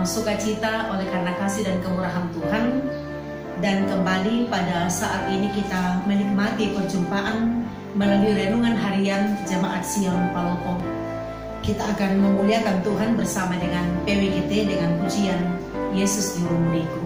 dalam sukacita oleh karena kasih dan kemurahan Tuhan. Dan kembali pada saat ini kita menikmati perjumpaan melalui renungan harian Jemaat Sion Palopo. Kita akan memuliakan Tuhan bersama dengan PWGT dengan pujian Yesus Juru Muliku.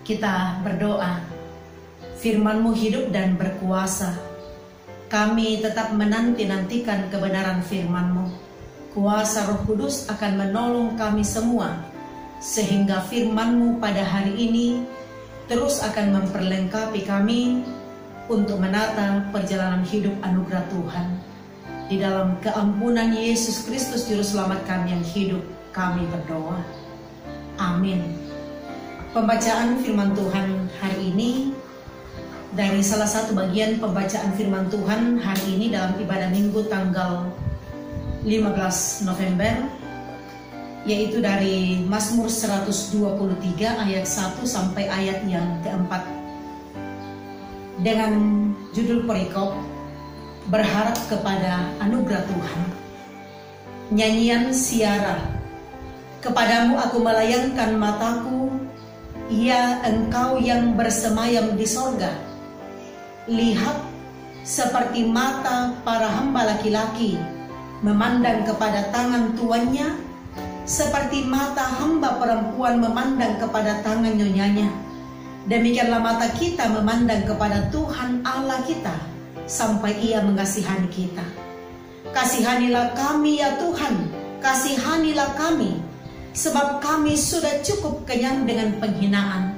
Kita berdoa. Firman-Mu hidup dan berkuasa. Kami tetap menanti-nantikan kebenaran Firman-Mu. Kuasa Roh Kudus akan menolong kami semua, sehingga Firman-Mu pada hari ini terus akan memperlengkapi kami untuk menata perjalanan hidup anugerah Tuhan. Di dalam keampunan Yesus Kristus Juru Selamat kami yang hidup, kami berdoa. Amin. Pembacaan firman Tuhan hari ini dari salah satu bagian pembacaan firman Tuhan hari ini dalam ibadah Minggu tanggal 15 November, yaitu dari Mazmur 123 ayat 1 sampai ayat yang keempat, dengan judul perikop berharap kepada anugerah Tuhan. Nyanyian Siara. Kepadamu aku melayangkan mataku, ya Engkau yang bersemayam di sorga. Lihat, seperti mata para hamba laki-laki memandang kepada tangan tuannya, seperti mata hamba perempuan memandang kepada tangan nyonyanya. Demikianlah mata kita memandang kepada Tuhan Allah kita, sampai Ia mengasihani kita. Kasihanilah kami ya Tuhan, kasihanilah kami, sebab kami sudah cukup kenyang dengan penghinaan.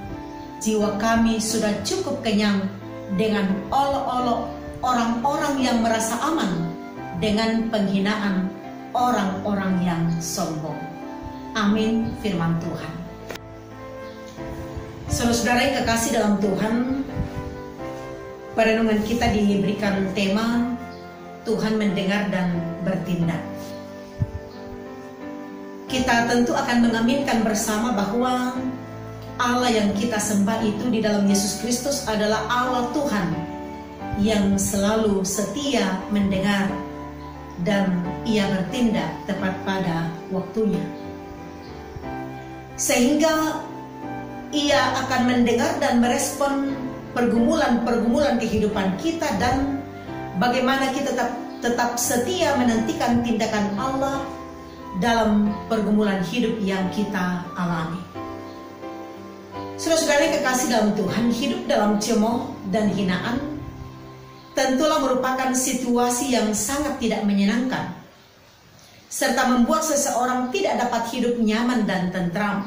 Jiwa kami sudah cukup kenyang dengan olok-olok orang-orang yang merasa aman, dengan penghinaan orang-orang yang sombong. Amin, firman Tuhan. Saudara-saudara yang kekasih dalam Tuhan, perenungan kita diberikan tema Tuhan mendengar dan bertindak. Kita tentu akan mengaminkan bersama bahwa Allah yang kita sembah itu di dalam Yesus Kristus adalah Allah Tuhan yang selalu setia mendengar dan Ia bertindak tepat pada waktunya. Sehingga Ia akan mendengar dan merespon pergumulan-pergumulan kehidupan kita, dan bagaimana kita tetap setia menantikan tindakan Allah dalam pergumulan hidup yang kita alami. Saudara-saudara yang kekasih dalam Tuhan, hidup dalam cemooh dan hinaan tentulah merupakan situasi yang sangat tidak menyenangkan, serta membuat seseorang tidak dapat hidup nyaman dan tentram.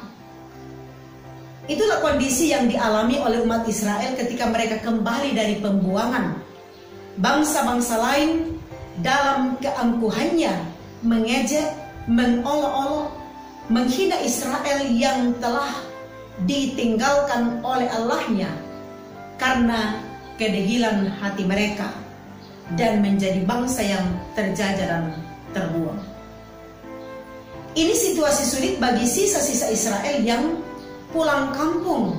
Itulah kondisi yang dialami oleh umat Israel ketika mereka kembali dari pembuangan. Bangsa-bangsa lain dalam keangkuhannya mengejek, mengolok-olok, menghina Israel yang telah ditinggalkan oleh Allahnya karena kedegilan hati mereka, dan menjadi bangsa yang terjajah dan terbuang. Ini situasi sulit bagi sisa-sisa Israel yang pulang kampung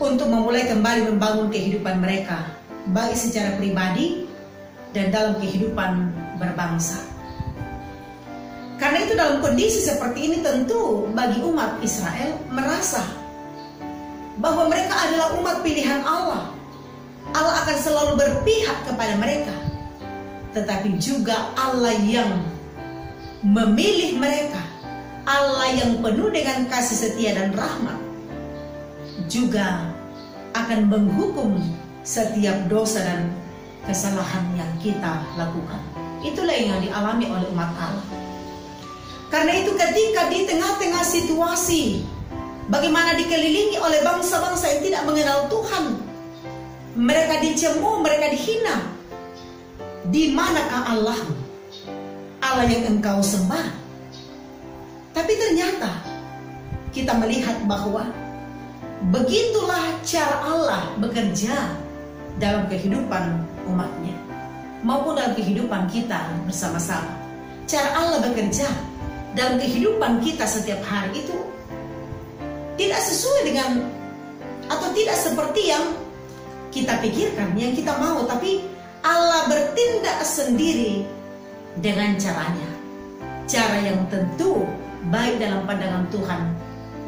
untuk memulai kembali membangun kehidupan mereka, baik secara pribadi dan dalam kehidupan berbangsa. Karena itu dalam kondisi seperti ini tentu bagi umat Israel merasa bahwa mereka adalah umat pilihan Allah. Allah akan selalu berpihak kepada mereka. Tetapi juga Allah yang memilih mereka, Allah yang penuh dengan kasih setia dan rahmat, juga akan menghukum setiap dosa dan kesalahan yang kita lakukan. Itulah yang dialami oleh umat Allah. Karena itu ketika di tengah-tengah situasi bagaimana dikelilingi oleh bangsa-bangsa yang tidak mengenal Tuhan, mereka dicemooh, mereka dihina, di manakah Allah? Allah yang engkau sembah. Tapi ternyata kita melihat bahwa begitulah cara Allah bekerja dalam kehidupan umatnya, maupun dalam kehidupan kita bersama-sama. Cara Allah bekerja dalam kehidupan kita setiap hari itu tidak sesuai dengan, atau tidak seperti yang kita pikirkan, yang kita mau. Tapi Allah bertindak sendiri dengan caranya, cara yang tentu baik dalam pandangan Tuhan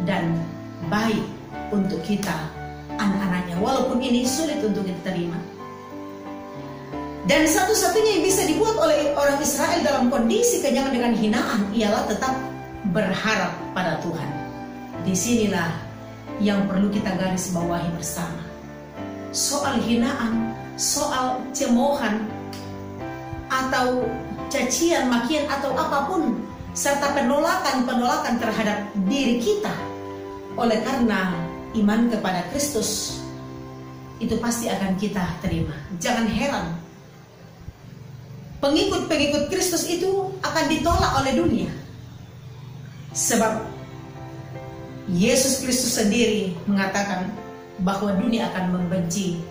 dan baik untuk kita, anak-anaknya, walaupun ini sulit untuk kita terima. Dan satu-satunya yang bisa dibuat oleh orang Israel dalam kondisi kenyang dengan hinaan ialah tetap berharap pada Tuhan. Disinilah yang perlu kita garis bawahi bersama. Soal hinaan, soal cemoohan, atau cacian, makian, atau apapun, serta penolakan-penolakan terhadap diri kita oleh karena iman kepada Kristus, itu pasti akan kita terima. Jangan heran, pengikut-pengikut Kristus itu akan ditolak oleh dunia. Sebab Yesus Kristus sendiri mengatakan bahwa dunia akan membenci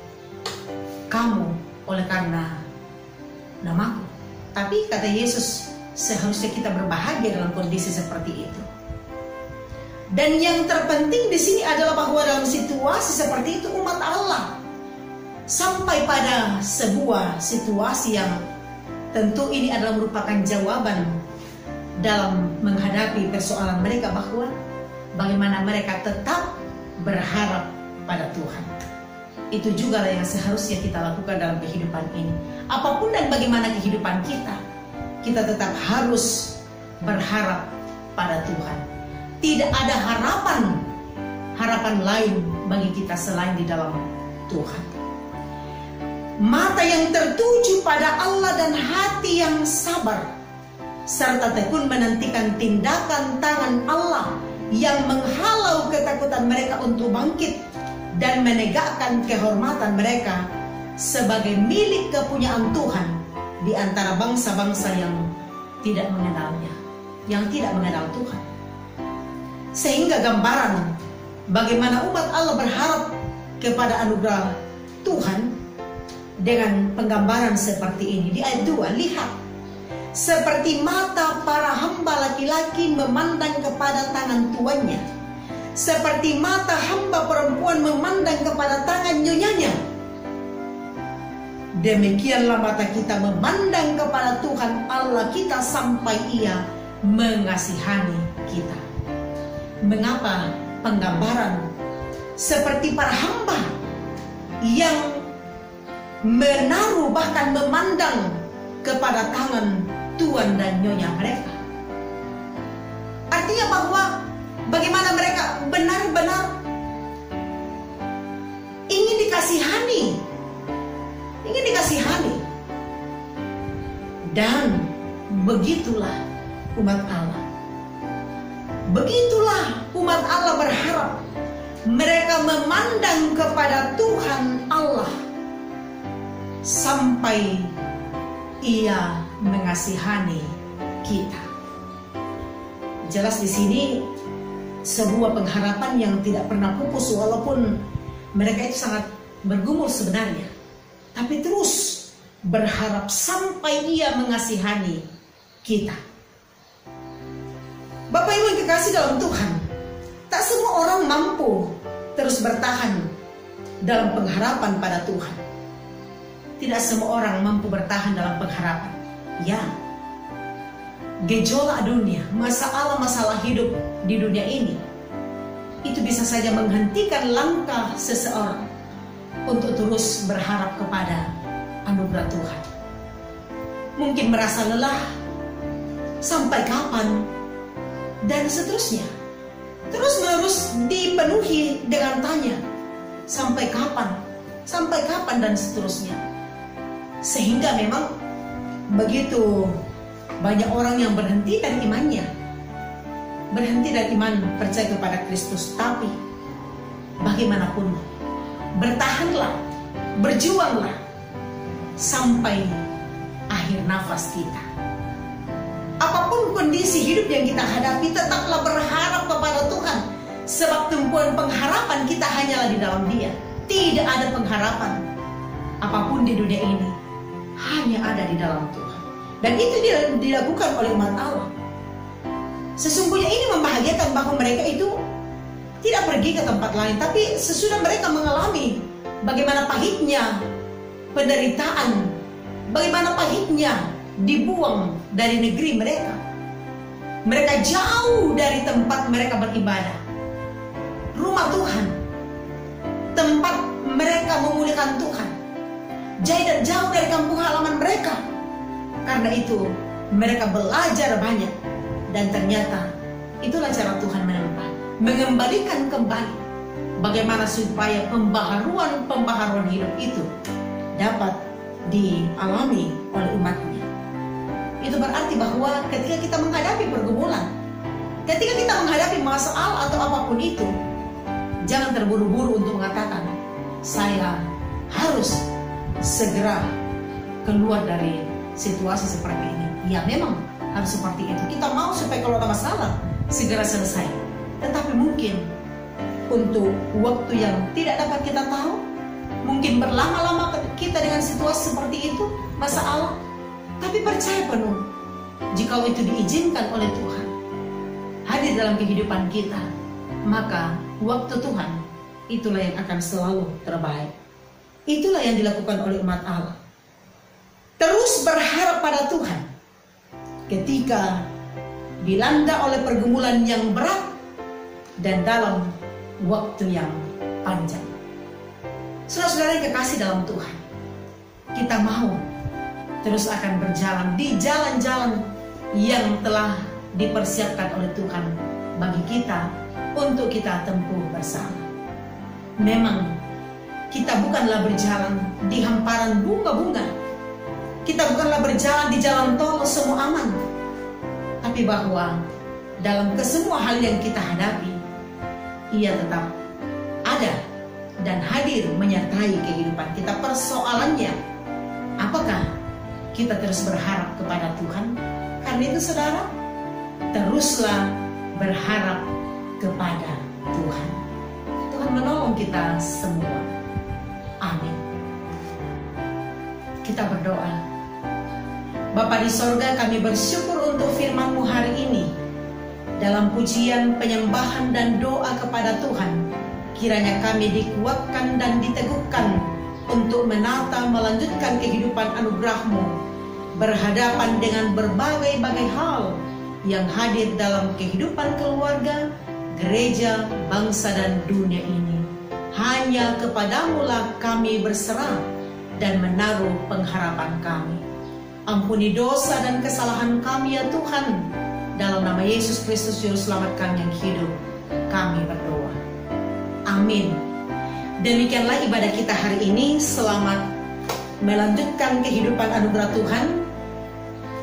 kamu oleh karena namaku. Tapi kata Yesus, seharusnya kita berbahagia dalam kondisi seperti itu. Dan yang terpenting di sini adalah bahwa dalam situasi seperti itu umat Allah sampai pada sebuah situasi yang tentu ini adalah merupakan jawaban dalam menghadapi persoalan mereka, bahwa bagaimana mereka tetap berharap pada Tuhan. Itu juga yang seharusnya kita lakukan dalam kehidupan ini. Apapun dan bagaimana kehidupan kita, kita tetap harus berharap pada Tuhan. Tidak ada harapan lain bagi kita selain di dalam Tuhan. Mata yang tertuju pada Allah dan hati yang sabar, serta tekun menantikan tindakan tangan Allah yang menghalau ketakutan mereka untuk bangkit dan menegakkan kehormatan mereka sebagai milik kepunyaan Tuhan di antara bangsa-bangsa yang tidak mengenalnya, yang tidak mengenal Tuhan. Sehingga gambaran bagaimana umat Allah berharap kepada anugerah Tuhan dengan penggambaran seperti ini. Di ayat 2, lihat, seperti mata para hamba laki-laki memandang kepada tangan tuannya, seperti mata hamba perempuan memandang kepada tangan nyonyanya, demikianlah mata kita memandang kepada Tuhan Allah kita sampai Ia mengasihani kita. Mengapa penggambaran seperti para hamba yang menaruh bahkan memandang kepada tangan tuan dan nyonya mereka? Artinya bahwa bagaimana mereka benar-benar ingin dikasihani, dan begitulah umat Allah. Begitulah umat Allah berharap. Mereka memandang kepada Tuhan Allah sampai Ia mengasihani kita. Jelas di sini sebuah pengharapan yang tidak pernah pupus, walaupun mereka itu sangat bergumul sebenarnya, tapi terus berharap sampai Ia mengasihani kita. Bapak Ibu yang kekasih dalam Tuhan, tak semua orang mampu terus bertahan dalam pengharapan pada Tuhan. Tidak semua orang mampu bertahan dalam pengharapan. Ya, gejolak dunia, masalah hidup di dunia ini, itu bisa saja menghentikan langkah seseorang untuk terus berharap kepada anugerah Tuhan. Mungkin merasa lelah, sampai kapan, dan seterusnya. Terus menerus dipenuhi dengan tanya, sampai kapan, dan seterusnya. Sehingga memang begitu banyak orang yang berhenti dari imannya, berhenti dari iman percaya kepada Kristus. Tapi bagaimanapun, bertahanlah, berjuanglah sampai akhir nafas kita. Apapun kondisi hidup yang kita hadapi, tetaplah berharap kepada Tuhan. Sebab tumpuan pengharapan kita hanyalah di dalam Dia. Tidak ada pengharapan apapun di dunia ini, hanya ada di dalam Tuhan. Dan itu dilakukan oleh umat Allah. Sesungguhnya ini membahagiakan bahwa mereka itu tidak pergi ke tempat lain, tapi sesudah mereka mengalami bagaimana pahitnya penderitaan, bagaimana pahitnya dibuang dari negeri mereka. Mereka jauh dari tempat mereka beribadah, rumah Tuhan, tempat mereka memuliakan Tuhan, jauh dari kampung halaman mereka. Karena itu mereka belajar banyak, dan ternyata itulah cara Tuhan mengembalikan kembali bagaimana supaya pembaharuan hidup itu dapat dialami oleh umatnya. Itu berarti bahwa ketika kita menghadapi pergumulan, ketika kita menghadapi masalah atau apapun itu, jangan terburu-buru untuk mengatakan, saya harus segera keluar dari situasi seperti ini. Ya, memang harus seperti itu. Kita mau supaya kalau ada masalah segera selesai. Tetapi mungkin untuk waktu yang tidak dapat kita tahu, mungkin berlama-lama kita dengan situasi seperti itu, masalah. Tapi percaya penuh, jika itu diizinkan oleh Tuhan hadir dalam kehidupan kita, maka waktu Tuhan itulah yang akan selalu terbaik. Itulah yang dilakukan oleh umat Allah. Terus berharap pada Tuhan ketika dilanda oleh pergumulan yang berat dan dalam waktu yang panjang. Saudara-saudara yang kekasih dalam Tuhan, kita mau terus akan berjalan di jalan-jalan yang telah dipersiapkan oleh Tuhan bagi kita untuk kita tempuh bersama. Memang kita bukanlah berjalan di hamparan bunga-bunga, kita bukanlah berjalan di jalan tol semua aman, tapi bahwa dalam kesemua hal yang kita hadapi, Ia tetap ada dan hadir menyertai kehidupan kita. Persoalannya, apakah kita terus berharap kepada Tuhan? Karena itu saudara, teruslah berharap kepada Tuhan. Tuhan menolong kita semua. Amin. Kita berdoa. Bapa di sorga, kami bersyukur untuk firman-Mu hari ini. Dalam pujian, penyembahan, dan doa kepada Tuhan, kiranya kami dikuatkan dan diteguhkan untuk menata melanjutkan kehidupan anugerah-Mu, berhadapan dengan berbagai-bagai hal yang hadir dalam kehidupan keluarga, gereja, bangsa, dan dunia ini. Hanya kepadamu-lah kami berserah dan menaruh pengharapan kami. Ampuni dosa dan kesalahan kami ya Tuhan. Dalam nama Yesus Kristus Juru Selamat kami yang hidup, kami berdoa. Amin. Demikianlah ibadah kita hari ini. Selamat melanjutkan kehidupan anugerah Tuhan.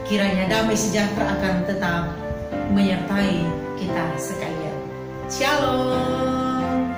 Kiranya damai sejahtera akan tetap menyertai kita sekalian. Shalom.